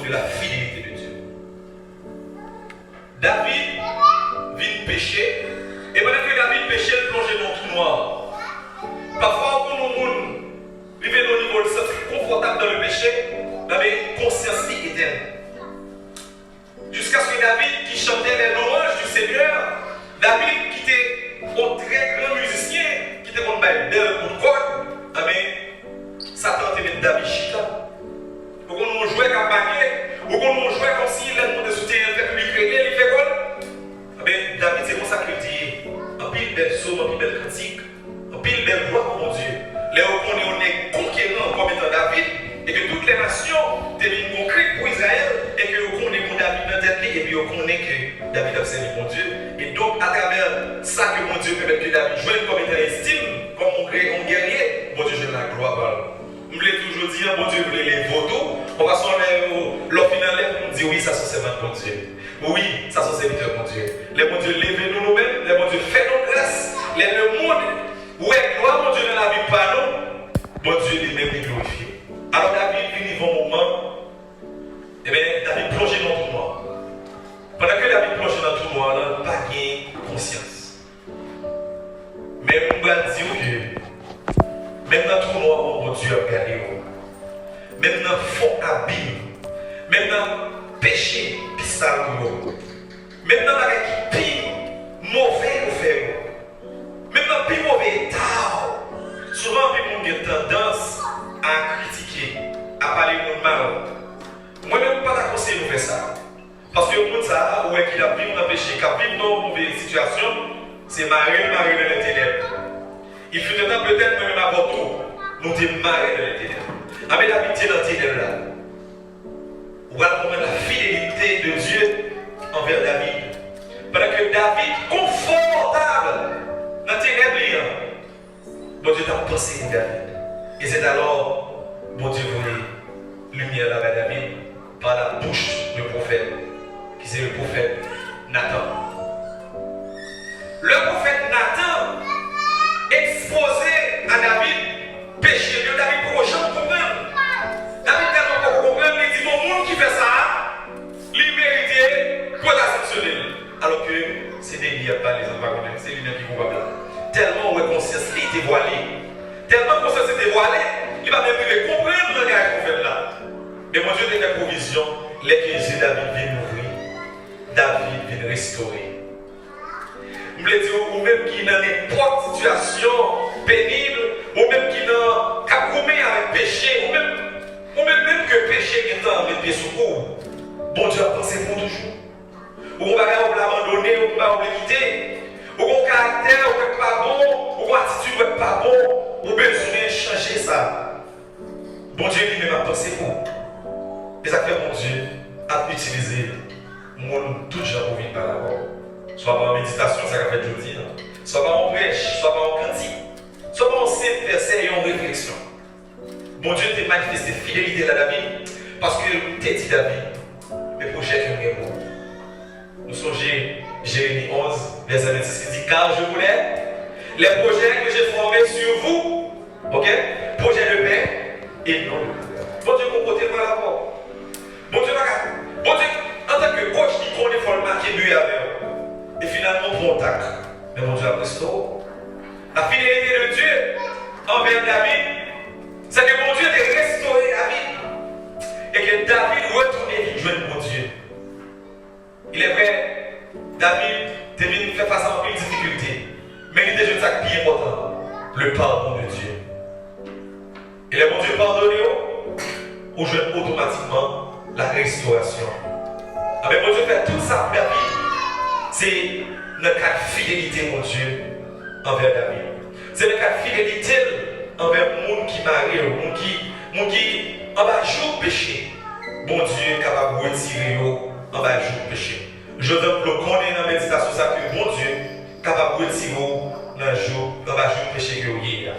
de la fidélité de Dieu. David vient pécher, et pendant que David péchait, il plongeait dans tout noir. Parfois, quand nous vivons au niveau de ça, confortable dans le péché, dans la conscience éternelle. Jusqu'à ce que David, qui chantait les louanges du Seigneur, David, qui était un très grand musicien, qui était un bel coup de corde, Satan était David chita. Ou qu'on nous jouait comme baguette, ou qu'on nous jouait comme si l'un de soutien fait que lui créer, il fait quoi? David, c'est comme ça qu'il dit, un pile belle psaume, un pile belle critique, un pile belle voix pour mon Dieu. Là où on est conquérant comme étant David, et que toutes les nations deviennent concrètes pour Israël, et que on connaît mon David dans tête, et puis on connaît que David a servi mon Dieu. Et donc, à travers ça que mon Dieu permet que David joue comme étant estime, comme un guerrier, mon Dieu, je la gloire. Je voulais toujours dire, mon Dieu, vous voulez les photos, on va s'en aller au final, on dit oui, ça sont servants de mon Dieu. Oui, ça sont serviteurs de mon Dieu. Les bon Dieu, levez-nous nous-mêmes, les bon Dieu, faites-nous grâce. Le monde, où est gloire, mon Dieu, dans la vie, pas nous, mon Dieu, lui-même, est glorifié. Alors, David, il y a un moment, eh bien, David plongeait dans tout noir. Pendant que David plongeait dans tout noir, il n'a pas gagné conscience. Mais on va dire que, même dans tout noir, mon Dieu a gagné. Même dans le fond abîme, même dans le péché, puis ça, même dans le pire, mauvais au fait, même dans le pire mauvais état, souvent, les gens ont tendance à critiquer, à parler de mal. Moi-même, pas la conseiller de faire ça. Parce que pour ça, où est qu'il a vécu dans le péché, qu'il a vécu dans une mauvaise situation, c'est marrer dans les ténèbres. Il fut un temps peut-être même à votre tour, nous sommes marrer dans les ténèbres. Mais David était dans les ténèbres là. On va comprendre la fidélité de Dieu envers David. Pendant que David, confortable dans les ténèbres, bon Dieu t'a pensé de David. Et c'est alors, bon Dieu voulait lumière là-bas David par la bouche du prophète, qui c'est le prophète Nathan. Le prophète Nathan exposait à David péché de David pour que les gens comprennent. David tellement pour comprendre, il dit mon monde qui fait ça, il mérite pour l'exceptionnel. Alors que c'est des liens pas les enfants, c'est lui qui comprend pas. Tellement où est conscience, il était voilé. Tellement conscience était voilé, il va même comprendre le gars qu'on fait là. Mais mon Dieu a fait provision, les que David vient mourir, David vient restaurer. Je voulais dire, ou même qui dans n'importe situation pénible, ou même qui dans capcoumé avec péché, ou même que péché est en mettre sous coup. Bon Dieu a pensé pour toujours. Ou on va l'abandonner, ou on va quitter. Ou on caractère, ou on pas bon, ou on attitude, ou pas bon, ou besoin de changer ça. Bon Dieu lui-même a pensé pour. Et ça fait mon Dieu a utilisé mon tout genre pour venir par la voix. Soit par méditation, ça a fait aujourd'hui, soit par en prêche, soit par en cantique, soit par en simple verset et en réflexion. Bon Dieu t'a manifesté fidélité à David, parce que t'as dit David, mes projets qui ont bon. Nous songez Jérémie 11, verset 26 qui dit car je voulais les projets que j'ai formés sur vous, ok? Projets de paix et non de douleur. Bon Dieu, mon côté par la voix. Bon Dieu, en tant que coach, il connaît faut le marquer lui avec. Et finalement, pour tac. Mais mon Dieu a restauré. La fidélité de Dieu envers David, c'est que mon Dieu a restauré David. Et que David retournait vite joindre mon Dieu. Il est vrai, David devait faire face à une difficulté. Mais il était juste un qui est important, le pardon de Dieu. Et le bon Dieu pardonné, on joue automatiquement la restauration. Mais mon Dieu fait tout ça pour David. C'est le cas de fidélité, mon Dieu, envers David. C'est le cas de fidélité envers le monde qui marie, le monde qui en bas joue péché. Bon Dieu est capable de retirer en bas joue péché. Je donne le connaître dans la méditation, ça que bon Dieu est capable de retirer en bas joue péché que vous avez.